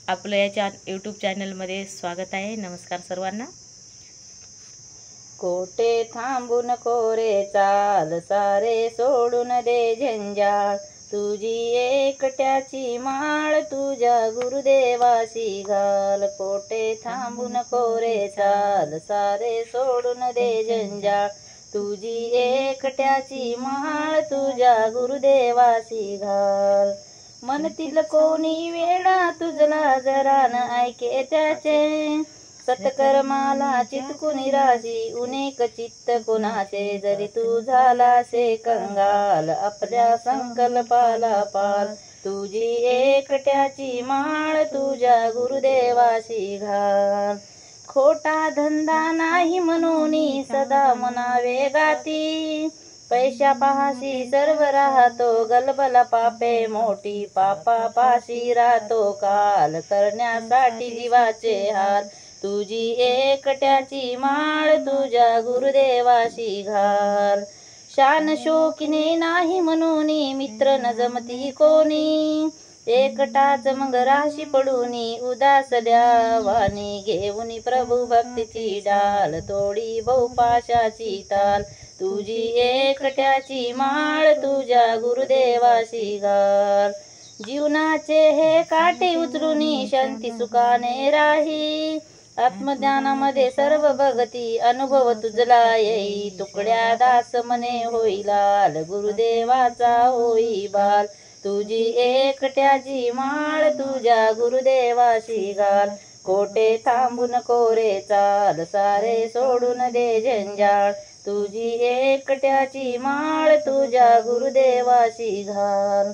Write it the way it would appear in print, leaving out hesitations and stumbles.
आपलं या यूट्यूब चॅनलमध्ये स्वागत आहे। नमस्कार सर्वांना। कोठे थांबू नको रे चाल, सारे सोडून दे झंझाळ, तुझी एकट्याची माळ तुझ्या गुरुदेवाशी घाल। कोठे थांबू नको रे चाल, सारे सोडून दे झंझाळ, तुझी एकट्याची माळ तुझ्या गुरुदेवाशी घाल। म्हणतील कोणी वेडा तुझला जरा न ऐके त्याचे, सत्कर्माला चितकुनी राजी उनेक चित्त कोणाचे। जरी तू झालासे कंगाल आपल्या संकल्पाला पाल, तुझी एकट्याची माळ तुझ्या गुरुदेवाशी घाल। खोटा धंदा नाही म्हणून सदा म्हणावे गाती, पैशा पाहाशी सर्व राहतो गलबला पापे मोठी, पापापाशी राहतो काल करण्यासाठी जीवाचे हाल। तुझी एकट्याची माळ तुझ्या गुरुदेवाशी घाल। शान शोकीने नाही म्हणून मित्र न जमती कोणी, एकटाच मग राशी पडूनी उदासल्या वाणी। घेऊन प्रभू भक्तीची डाल तोडी बहुपाशाची ताल, तुझी एकट्याची माळ तुझ्या गुरुदेवाशी घाल। जीवनाचे हे काटे उचलून शांती सुखाने राही, आत्मज्ञानामध्ये सर्व भगती अनुभव तुझला येई। तुकड्या दास मने होईलाल गुरुदेवाचा होई बाल, तुझी एकट्याची माळ तुझ्या गुरुदेवाशी घाल। कोठे थांबू नको रे चाल, सारे सोडून दे झंझाळ, तुझी एकट्याची माळ तुझ्या गुरुदेवाशी घाल।